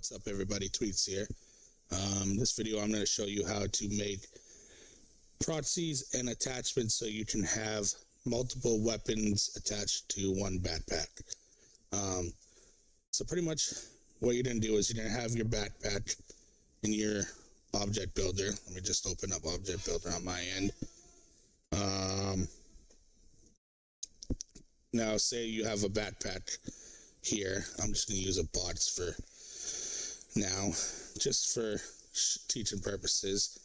What's up, everybody? Tweets here. This video I'm going to show you how to make proxies and attachments so you can have multiple weapons attached to one backpack. So pretty much what you're going to do is you're going to have your backpack in your object builder. Let me just open up object builder on my end. Now say you have a backpack here. I'm just going to use a bots for now, just for teaching purposes.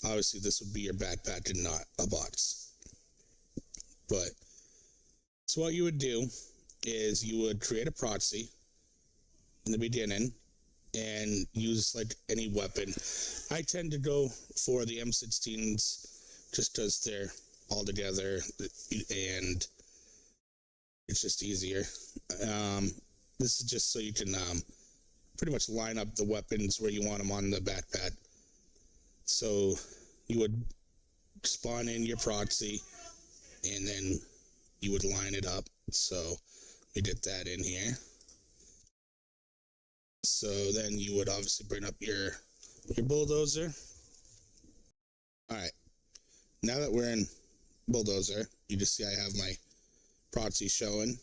Obviously this would be your backpack and not a bots. But so what you would do is you would create a proxy in the beginning and use like any weapon. I tend to go for the M16s just because they're all together and it's just easier. This is just so you can pretty much line up the weapons where you want them on the backpack. So you would spawn in your proxy and then you would line it up. So we get that in here. So then you would obviously bring up your bulldozer. Alright, now that we're in bulldozer, you just see I have my proxy showing.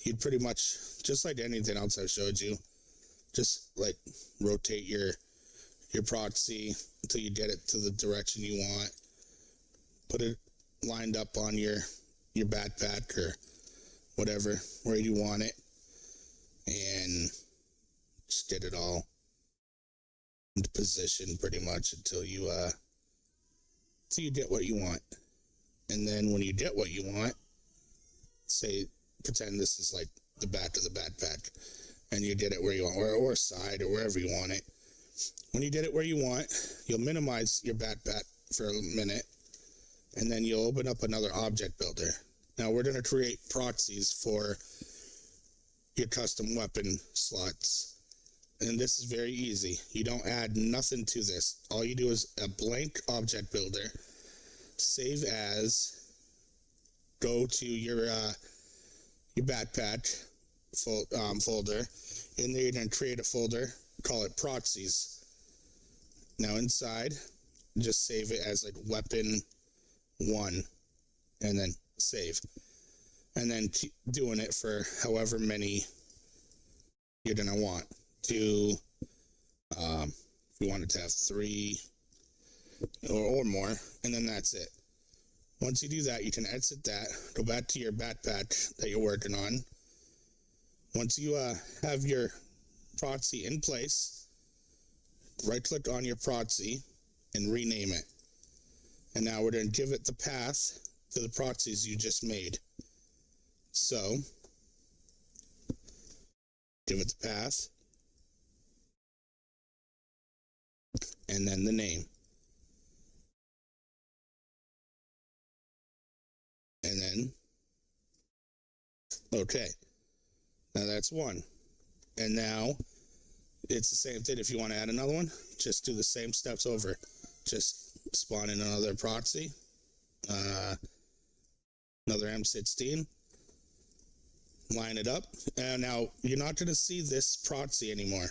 You'd pretty much, just like anything else I showed you, just like rotate your proxy until you get it to the direction you want. Put it lined up on your backpack or whatever, where you want it, and just get it all into position pretty much until you get what you want. And then when you get what you want, say, pretend this is like the back of the backpack, and you get it where you want, or side, or wherever you want it. When you get it where you want, you'll minimize your backpack for a minute, and then you'll open up another object builder. Now we're going to create proxies for your custom weapon slots, and this is very easy. You don't add nothing to this. All you do is a blank object builder, save as, go to your backpack folder. In there, you're going to create a folder, call it proxies. Now inside, just save it as like weapon 1, and then save. And then keep doing it for however many you're going to want. If you wanted to have 3 or more, and then that's it. Once you do that, you can exit that, go back to your backpack that you're working on. Once you have your proxy in place, right-click on your proxy and rename it. And now we're going to give it the path to the proxies you just made. So, give it the path, and then the name. And then, okay, now that's 1. And now, it's the same thing. If you want to add another one, just do the same steps over. Just spawn in another proxy, another M16, line it up. And now, you're not going to see this proxy anymore,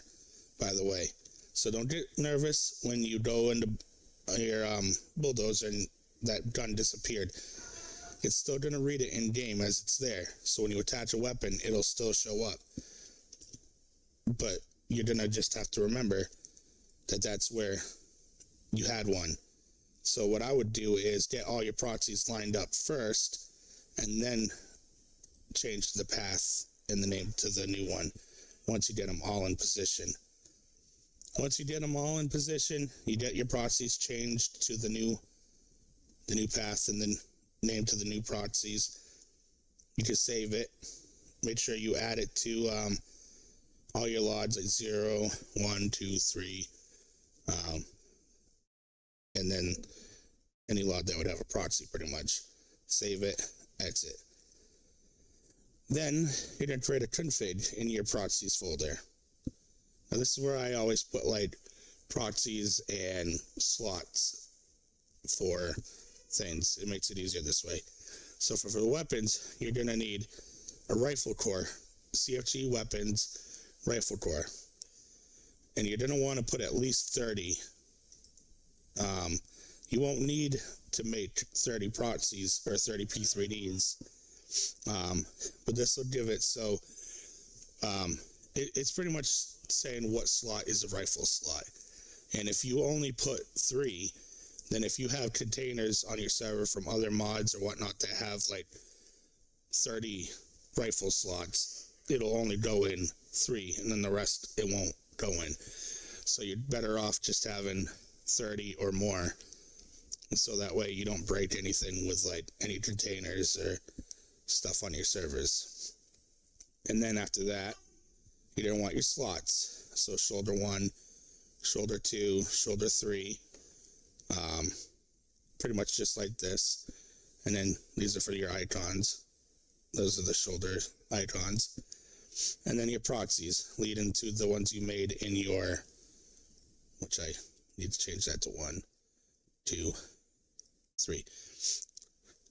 by the way. So don't get nervous when you go into your bulldozer and that gun disappeared. It's still going to read it in game as it's there. So when you attach a weapon, it'll still show up. But you're going to just have to remember that that's where you had one. So what I would do is get all your proxies lined up first, and then change the path and the name to the new one once you get them all in position. Once you get them all in position, you get your proxies changed to the new path and then name to the new proxies. You can save it. Make sure you add it to all your LODs, like 0, 1, 2, 3, and then any LOD that would have a proxy, pretty much. Save it, exit. Then you're going to create a config in your proxies folder. Now this is where I always put like proxies and slots for things. It makes it easier this way. So for the weapons, you're going to need a rifle core, CFG weapons, rifle core. and you're going to want to put at least 30. You won't need to make 30 proxies or 30 P3Ds, but this will give it so it's pretty much saying what slot is a rifle slot. And if you only put 3, then if you have containers on your server from other mods or whatnot that have like 30 rifle slots, it'll only go in 3, and then the rest it won't go in. So you're better off just having 30 or more, so that way you don't break anything with like any containers or stuff on your servers. And then after that, you're gonna want your slots. So shoulder 1, shoulder 2, shoulder 3, pretty much just like this. And then these are for your icons. Those are the shoulder icons. And then your proxies lead into the ones you made in your, which I need to change that to 1, 2, 3.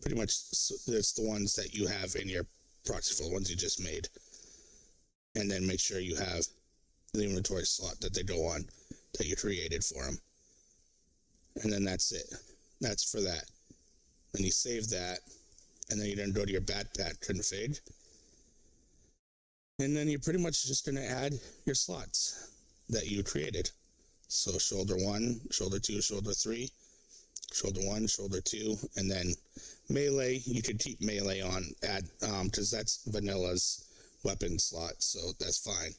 Pretty much it's the ones that you have in your proxy for the ones you just made. And then make sure you have the inventory slot that they go on that you created for them. And then that's it. That's for that. Then you save that, and then you're going to go to your backpack config. And then you're pretty much just going to add your slots that you created. So shoulder 1, shoulder 2, shoulder 3, shoulder 1, shoulder 2, and then melee, you could keep melee on, add, because that's vanilla's weapon slot, so that's fine.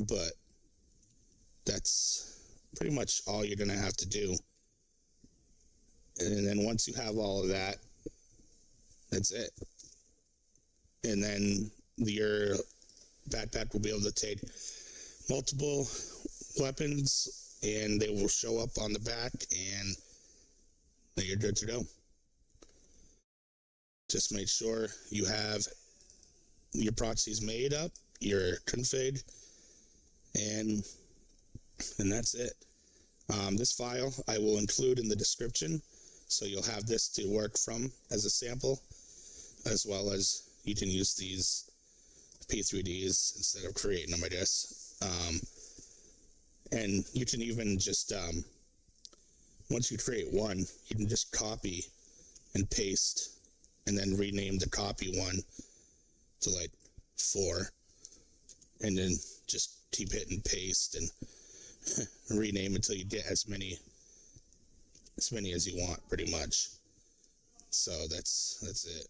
But that's pretty much all you're going to have to do. And then once you have all of that, that's it. And then your backpack will be able to take multiple weapons, and they will show up on the back, and then you're good to go. Just make sure you have your proxies made up, your config, and that's it. This file I will include in the description, so you'll have this to work from as a sample, as well as you can use these P3Ds instead of creating them, I guess. And you can even just, once you create one, you can just copy and paste, and then rename the copy one to like 4, and then just keep hitting paste and rename until you get as many as you want, pretty much. So that's it.